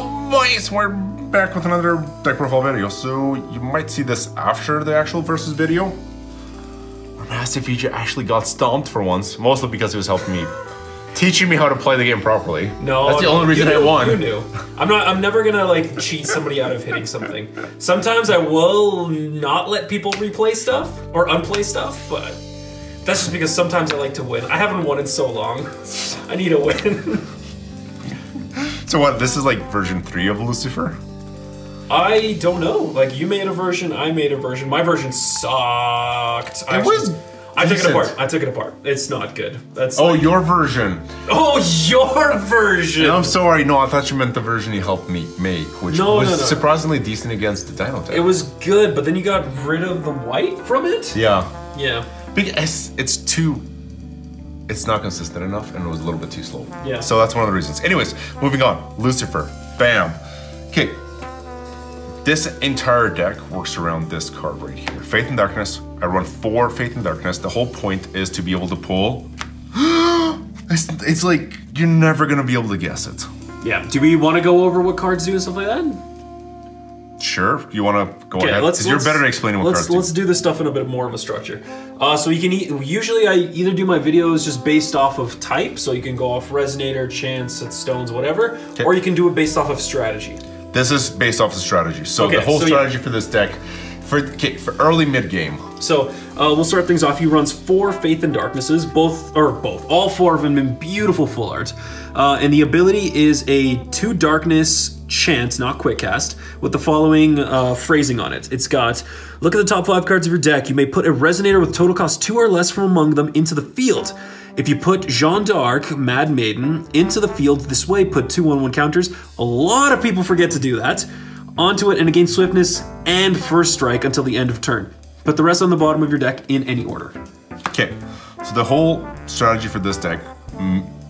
Boys, we're back with another deck profile video. So you might see this after the actual versus video. Where Masterfeja've actually got stomped for once, mostly because he was helping me, teaching me how to play the game properly. No, that's the only reason I won. You knew. I'm never gonna like cheat somebody out of hitting something. Sometimes I will not let people replay stuff or unplay stuff, but that's just because sometimes I like to win. I haven't won in so long. I need a win. So what, this is like version 3 of Lucifer? I don't know. Like, you made a version, I made a version. My version sucked. I took it apart. I took it apart. It's not good. That's like, your version. Oh, your version. I'm sorry. No, I thought you meant the version you helped me make, which was surprisingly decent against the Dino deck. It was good, but then you got rid of the white from it? Yeah. Yeah. Because it's not consistent enough, and it was a little bit too slow. Yeah. So that's one of the reasons. Anyways, moving on. Lucifer. Bam. Okay. This entire deck works around this card right here. Faith in Darkness. I run 4 Faith in Darkness. The whole point is to be able to pull. It's like you're never gonna be able to guess it. Yeah. Do we want to go over what cards do and stuff like that? Sure. You want to go ahead? Because you're better at explaining what cards do. Let's do this stuff in a bit more of a structure. So you can usually I either do my videos just based off of type, so you can go off Resonator, Chance, Stones, whatever, or you can do it based off of strategy. This is based off the strategy. So the whole strategy for this deck, for early mid game. So we'll start things off. He runs 4 Faith in Darknesses, all 4 of them in beautiful full art. And the ability is a 2 Darkness Chance, not quick cast, with the following phrasing on it. It's got, look at the top 5 cards of your deck. You may put a Resonator with total cost 2 or less from among them into the field. If you put Jeanne d'Arc, Maiden, into the field this way, put 2 1/1 counters. A lot of people forget to do that. Onto it and again Swiftness and First Strike until the end of turn. Put the rest on the bottom of your deck in any order. Okay, so the whole strategy for this deck,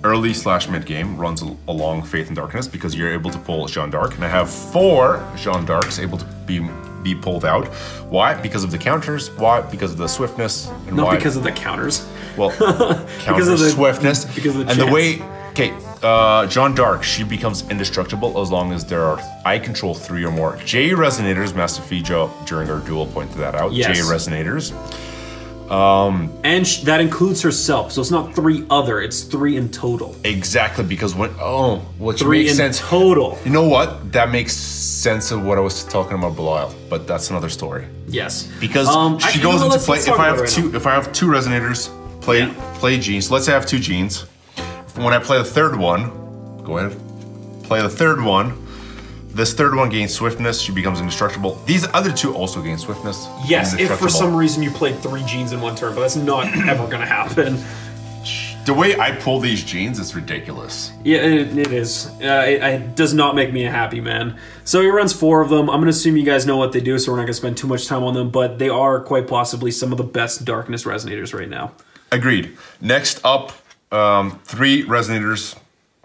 early/mid game, runs along Faith in Darkness because you're able to pull Jeanne d'Arc, and I have 4 Jeanne d'Arcs able to be pulled out. Why? Because of the counters. Why? Because of the swiftness. And not why? Because of the counters. Well, because of the swiftness. Because of the and the way. Okay, Jeanne d'Arc, she becomes indestructible as long as there are, I control 3 or more J Resonators. Masterfeja've during our duel pointed that out. Yes. J Resonators. And that includes herself, so it's not 3 other, it's 3 in total. Exactly, because which 3 makes in sense. Total. You know what? That makes sense of what I was talking about Belial, but that's another story. Yes. Because she goes into play. If I have 2 Resonators, play Jeanne. So let's say I have 2 Jeannes. When I play the 3rd one, go ahead. Play the 3rd one. This 3rd one gains swiftness, she becomes indestructible. These other 2 also gain swiftness. Yes, if for some reason you played 3 Jeannes in one turn, but that's not ever gonna happen. The way I pull these Jeannes is ridiculous. Yeah, it is. It does not make me a happy man. So he runs 4 of them. I'm gonna assume you guys know what they do, so we're not gonna spend too much time on them, but they are quite possibly some of the best Darkness Resonators right now. Agreed. Next up, 3 Resonators.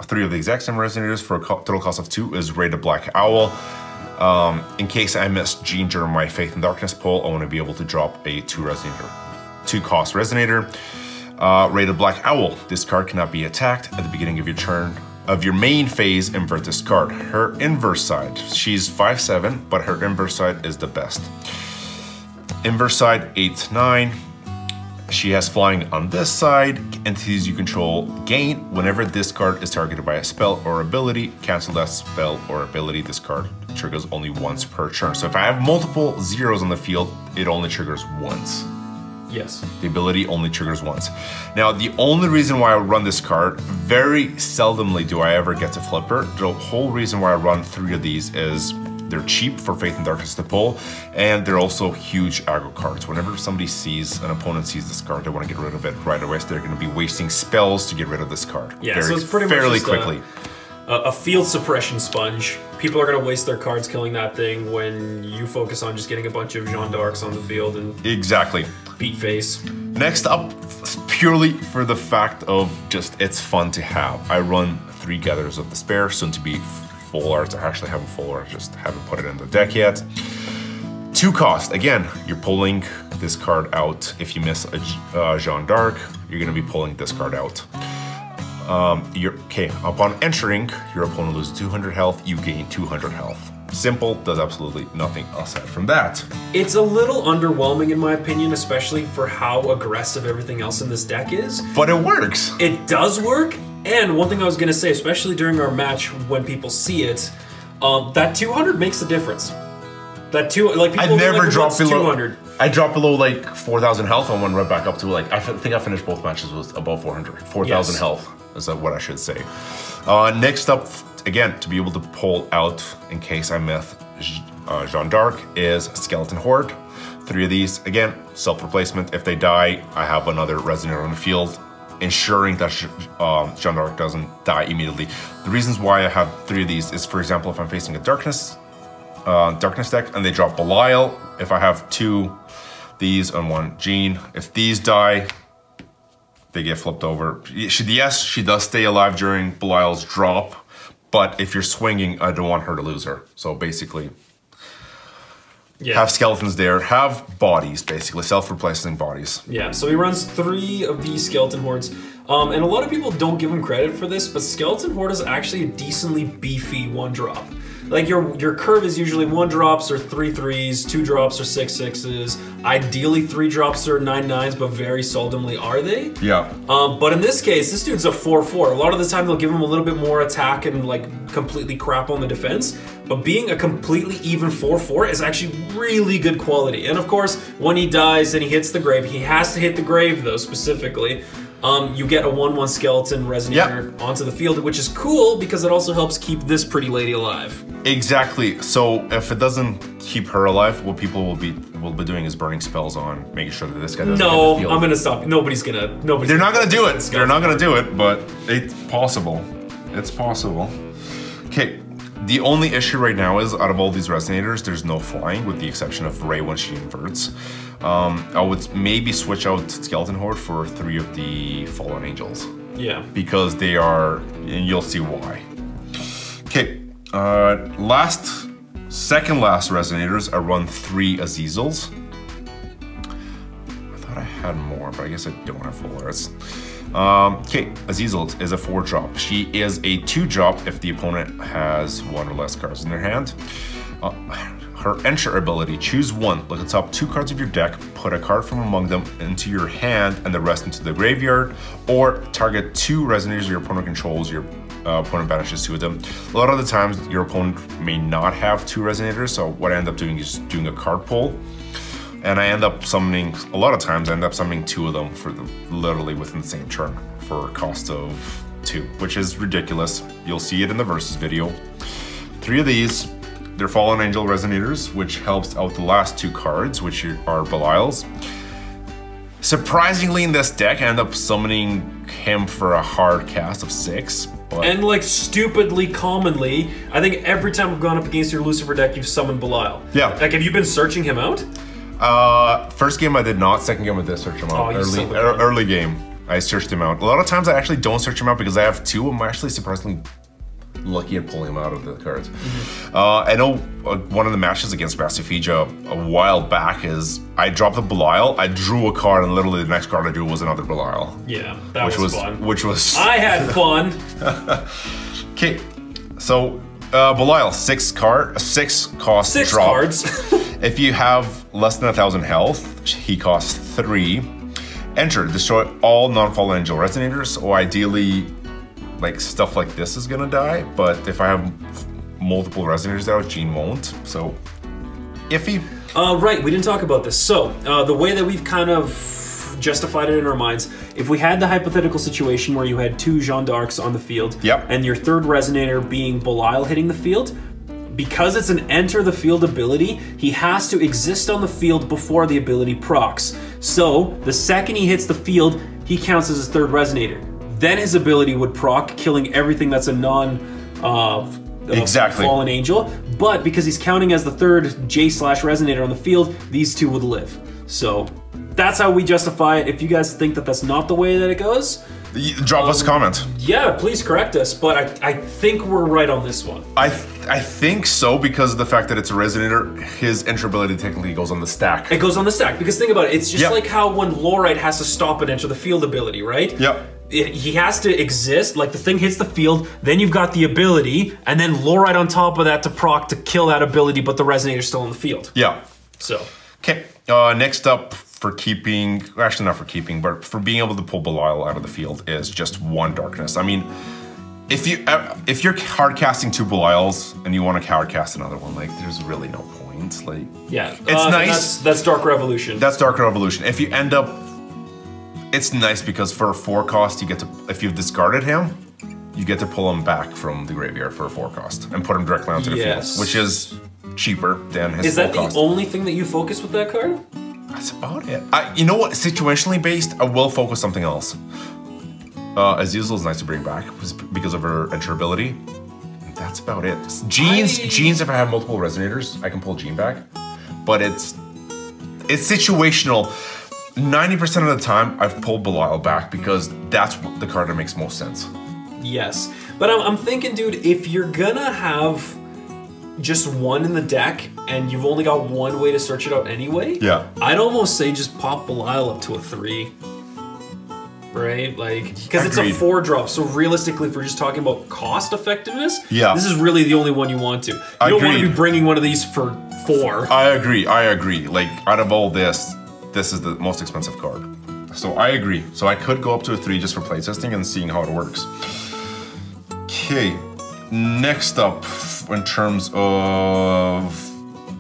3 of the exact same Resonators for a total cost of 2 is Rated Black Owl. In case I missed Jeanne during my Faith in Darkness pull, I want to be able to drop a 2 cost Resonator. Rated Black Owl. This card cannot be attacked at the beginning of your turn. Of your main phase, invert this card. Her inverse side. She's 5/7, but her inverse side is the best. Inverse side 8/9. She has flying on this side. Entities you control gain whenever this card is targeted by a spell or ability. Cancel that spell or ability. This card triggers only once per turn. So if I have multiple 0s on the field, it only triggers once. Yes. The ability only triggers once. Now, the only reason why I run this card, very seldomly do I ever get to flip her. The whole reason why I run 3 of these is they're cheap for Faith in Darkness to pull, and they're also huge aggro cards. Whenever an opponent sees this card, they want to get rid of it right away, so they're going to be wasting spells to get rid of this card. Yeah, so it's pretty fairly much quickly. A field suppression sponge. People are going to waste their cards killing that thing when you focus on just getting a bunch of Jeanne d'Arcs on the field and exactly beat face. Next up, purely for the fact of just it's fun to have, I run 3 Gatherers of Despair, soon to be full art. I actually have a full art, just haven't put it in the deck yet. 2 cost. Again, you're pulling this card out. If you miss a Jeanne d'Arc, you're going to be pulling this card out. Okay, upon entering, your opponent loses 200 health, you gain 200 health. Simple, does absolutely nothing aside from that. It's a little underwhelming in my opinion, especially for how aggressive everything else in this deck is. But it works. It does work, and one thing I was gonna say, especially during our match when people see it, that 200 makes a difference. That like people I never like, drop below 200. I dropped below like 4,000 health and went right back up to like, I think I finished both matches with above 400. 4,000 health is what I should say. Next up, again, to be able to pull out in case I miss Jeanne d'Arc is Skeleton Horde. 3 of these, again, self-replacement. If they die, I have another Resonator on the field, ensuring that Jeanne d'Arc doesn't die immediately. The reasons why I have 3 of these is, for example, if I'm facing a darkness deck and they drop Belial, if I have 2 these on 1 Jeanne, if these die, they get flipped over. Yes, she does stay alive during Belial's drop, but if you're swinging, I don't want her to lose her. So basically, have skeletons there, have bodies, basically, self-replacing bodies. Yeah, so he runs 3 of these Skeleton Hordes. And a lot of people don't give him credit for this, but Skeleton Horde is actually a decently beefy 1-drop. Like your curve is usually 1-drops or 3 3s, 2 drops or 6 6s. Ideally 3 drops or 9 9s, but very seldomly are they. Yeah. But in this case, this dude's a 4/4. A lot of the time they'll give him a little bit more attack and like completely crap on the defense. But being a completely even 4/4 is actually really good quality. And of course, when he dies and he hits the grave, he has to hit the grave though specifically. You get a 1/1 skeleton resonator onto the field, which is cool because it also helps keep this pretty lady alive. Exactly. So if it doesn't keep her alive, what people will be doing is burning spells on, making sure that this guy doesn't get the field. I'm gonna stop. They're not gonna do it. They're not gonna do it, but it's possible. It's possible. Okay. The only issue right now is, out of all these resonators, there's no flying, with the exception of Ray when she inverts. I would maybe switch out Skeleton Horde for 3 of the Fallen Angels. Yeah. Because they are, and you'll see why. Okay, second last resonators, I run 3 Azazels. I thought I had more, but I guess I don't have full arts. Okay, Azazel is a 4-drop. She is a 2-drop if the opponent has 1 or less cards in their hand. Her enter ability, choose 1, look at the top 2 cards of your deck, put a card from among them into your hand and the rest into the graveyard, or target 2 resonators your opponent controls, your opponent banishes 2 of them. A lot of the times your opponent may not have 2 resonators, so what I end up doing is doing a card pull. And I end up summoning, a lot of times I end up summoning 2 of them for literally within the same turn for a cost of 2, which is ridiculous. You'll see it in the versus video. 3 of these, they're Fallen Angel Resonators, which helps out the last 2 cards, which are Belial's. Surprisingly in this deck, I end up summoning him for a hard cast of 6. But and like stupidly commonly, I think every time I've gone up against your Lucifer deck, you've summoned Belial. Yeah. Like, have you been searching him out? First game I did not. Second game I did search him out. Early game, I searched him out. A lot of times I actually don't search him out because I have 2. I'm actually surprisingly lucky at pulling him out of the cards. I know one of the matches against Masterfeja've a while back is I dropped a Belial, I drew a card, and literally the next card I drew was another Belial. Yeah, that was fun. Which was... I had fun. Okay, so Belial, 6 cost 6 drop. cards. If you have less than 1,000 health, he costs 3. Enter, destroy all non-Fallen Angel Resonators, or ideally, like stuff like this is gonna die, but if I have multiple Resonators out, Jeanne won't, so iffy. Right, we didn't talk about this. So, the way that we've kind of justified it in our minds, if we had the hypothetical situation where you had 2 Jeanne d'Arcs on the field, and your 3rd Resonator being Belial hitting the field, because it's an enter the field ability, he has to exist on the field before the ability procs. So, the second he hits the field, he counts as his 3rd Resonator. Then his ability would proc, killing everything that's a Fallen Angel. But because he's counting as the 3rd J/Resonator on the field, these 2 would live. So, that's how we justify it. If you guys think that that's not the way that it goes, drop us a comment. Yeah, please correct us, but I think we're right on this one. I think so, because of the fact that it's a Resonator, his enter ability technically goes on the stack. It goes on the stack, because think about it, it's just like how when Lorite has to stop and enter the field ability, right? Yep. he has to exist, like the thing hits the field, then you've got the ability, and then Lorite on top of that to proc to kill that ability, but the Resonator's still in the field. Yeah. So. Okay, next up for keeping, actually not for keeping, but for being able to pull Belial out of the field is just 1 darkness. I mean, if you're hard casting 2 Belials and you want to hard cast another one, like there's really no point. Like, yeah, it's nice. That's Dark Revolution. That's Dark Revolution. If you end up, it's nice because for a 4 cost, you get to, if you've discarded him, you get to pull him back from the graveyard for a 4 cost and put him directly onto the field, which is cheaper than his. Is that the only thing that you focus with that card? That's about it. You know what? Situationally based, I will focus something else. Azazel is nice to bring back because of her enter ability. That's about it. Jeanne's, if I have multiple Resonators, I can pull Jeanne back. But it's situational. 90% of the time, I've pulled Belial back because that's the card that makes most sense. Yes, but I'm thinking, dude, if you're gonna have just 1 in the deck and you've only got 1 way to search it out anyway, yeah, I'd almost say just pop Belial up to a 3. Right? Like, because it's a 4-drop, so realistically, if we're just talking about cost effectiveness, yeah, this is really the only one you want to. You don't want to be bringing one of these for 4. I agree. Like, out of all this is the most expensive card. So I agree. So I could go up to a 3 just for playtesting and seeing how it works. Okay, next up, in terms of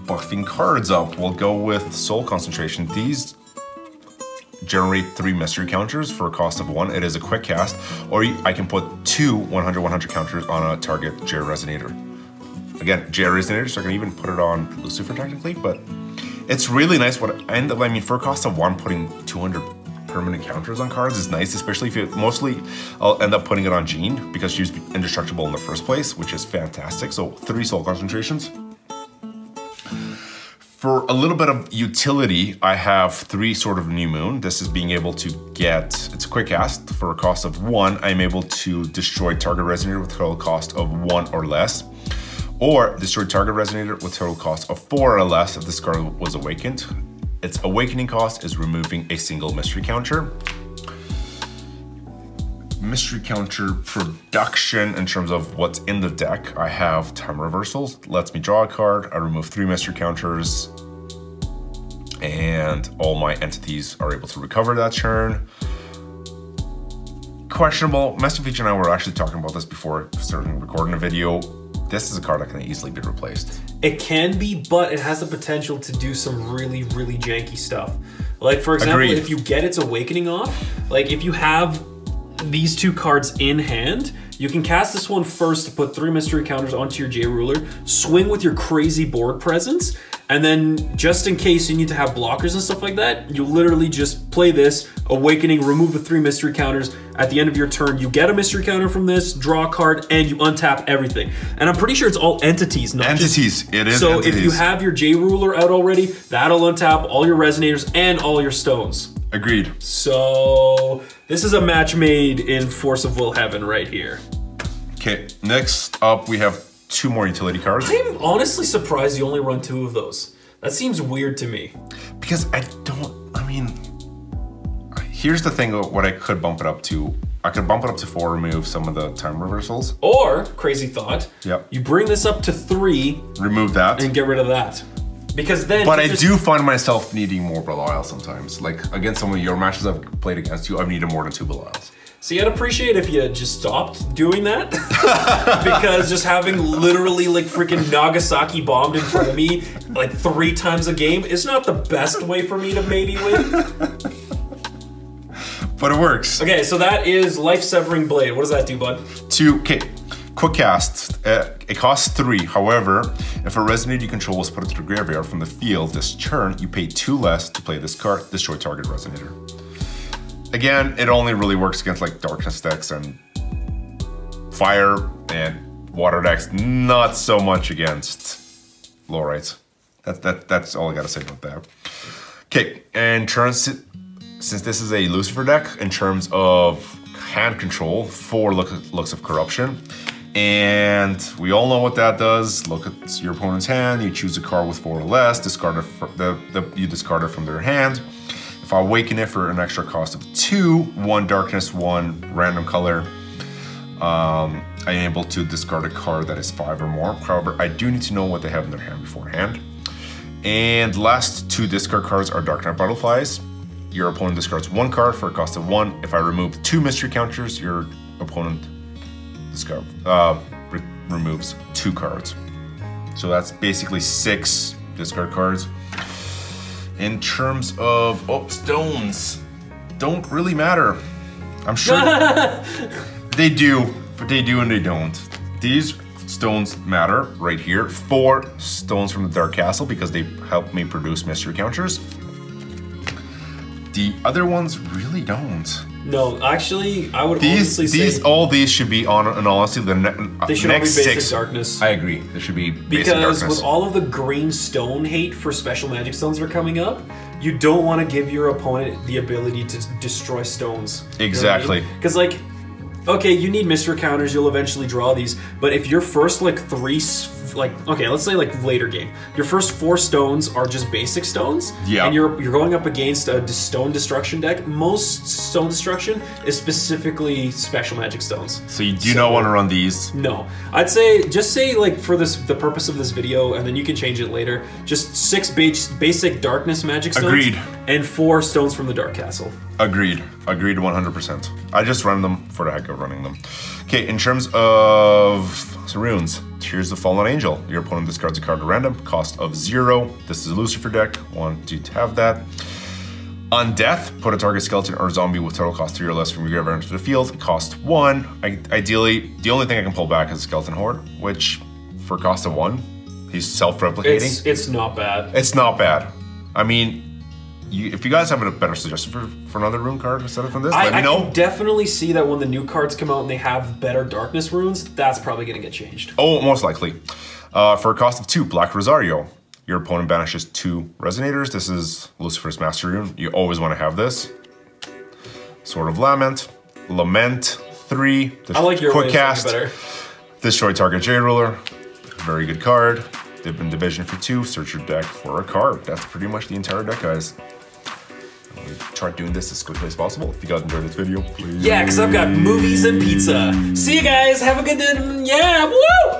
buffing cards up, we'll go with Soul Concentration. These generate 3 mystery counters for a cost of 1. It is a quick cast, or I can put 2 100/100 counters on a target J Resonator. Again, J Resonator, so I can even put it on Lucifer technically, but it's really nice. I mean, for a cost of 1, putting 200 permanent counters on cards is nice, especially if I'll end up putting it on Jeanne because she's indestructible in the first place, which is fantastic. So 3 Soul Concentrations. For a little bit of utility, I have 3 Sword of New Moon. This is being able to get, it's a quick cast. For a cost of 1, I'm able to destroy target Resonator with total cost of 1 or less, or destroy target Resonator with total cost of 4 or less if this card was awakened. Its awakening cost is removing a single mystery counter. Mystery counter production in terms of what's in the deck, I have Time Reversals, lets me draw a card, I remove 3 mystery counters, and all my entities are able to recover that turn. Questionable. Masterfeja've and I were actually talking about this before starting recording a video. This is a card that can easily be replaced. It can be, but it has the potential to do some really, really janky stuff. Like, for example, if you get its awakening off, like if you have these 2 cards in hand, you can cast this one first to put 3 mystery counters onto your J Ruler, swing with your crazy board presence, and then just in case you need to have blockers and stuff like that, you literally just play this, awakening, remove the 3 mystery counters. At the end of your turn, you get a mystery counter from this, draw a card, and you untap everything. And I'm pretty sure it's all entities, not entities. It is so entities. If you have your J Ruler out already, that'll untap all your Resonators and all your stones. Agreed. So this is a match made in Force of Will Heaven right here. Okay, next up we have 2 more utility cards. I'm honestly surprised you only run 2 of those. That seems weird to me. Because here's the thing, what I could bump it up to. I could bump it up to 4, remove some of the Time Reversals. Or, crazy thought, yep, you bring this up to 3. Remove that. And get rid of that. Because then But I do find myself needing more Belial sometimes. Like, against some of your matches I've played against you, I've needed more than 2 Belials. See, I'd appreciate if you just stopped doing that. Because just having literally like freaking Nagasaki bombed in front of me like 3 times a game is not the best way for me to maybe win. But it works. Okay, so that is Life Severing Blade. What does that do, bud? 2, okay, quick cast. It costs 3. However, if a Resonator you control was put into the graveyard from the field this turn, you pay 2 less to play this card, destroy target Resonator. Again, it only really works against like Darkness decks and Fire and Water decks, not so much against Lorites. That's all I gotta say about that. Okay, and since this is a Lucifer deck, in terms of hand control, 4 looks of corruption. And we all know what that does. Look at your opponent's hand, you choose a card with 4 or less, discard it you discard it from their hand. If If I awaken it for an extra cost of 2, 1 darkness, 1 random color, I am able to discard a card that is 5 or more. However, I do need to know what they have in their hand beforehand. And last 2 discard cards are Dark Knight Butterflies. Your opponent discards 1 card for a cost of 1. If I remove 2 mystery counters, your opponent removes 2 cards. So that's basically 6 discard cards. In terms of, stones don't really matter. I'm sure they do, but they do and they don't. These stones matter right here. 4 stones from the Dark Castle because they help me produce mystery counters. The other ones really don't. No, actually, I would honestly say all these should be on, in all honesty, they should all be basic darkness. I agree. They should be basic darkness. Because with all of the green stone hate for special magic stones that are coming up, you don't want to give your opponent the ability to destroy stones. Exactly. Because like, okay, you need mystery counters. You'll eventually draw these, but if your first like 3, okay, let's say like later game, your first 4 stones are just basic stones, and you're going up against a stone destruction deck. Most stone destruction is specifically special magic stones. So you do not want to run these. No, I'd say just say like for the purpose of this video, and then you can change it later. Just 6 basic darkness magic stones. Agreed. And 4 stones from the Dark Castle. Agreed. Agreed 100%. I just run them for the heck of running them. Okay, in terms of runes, here's the Fallen Angel. Your opponent discards a card at random, cost of 0. This is a Lucifer deck, want you to have that. Undeath, put a target skeleton or zombie with total cost 3 or less from your graveyard into the field, cost 1. Ideally, the only thing I can pull back is a Skeleton Horde, which for cost of 1, he's self-replicating. It's not bad. It's not bad. I mean, if you guys have a better suggestion for another rune card instead of from this, let me know. I can definitely see that when the new cards come out and they have better darkness runes, that's probably going to get changed. Oh, most likely. For a cost of 2, Black Rosario. Your opponent banishes 2 Resonators. This is Lucifer's Master Rune. You always want to have this. Sword of Lament. Lament 3. I like your quick cast. Better. Destroy target Jade Ruler. Very good card. Dip in Division for 2. Search your deck for a card. That's pretty much the entire deck, guys. Try doing this as quickly as possible. If you guys enjoyed this video, please. Yeah, because I've got movies and pizza. See you guys. Have a good day. Yeah, woo!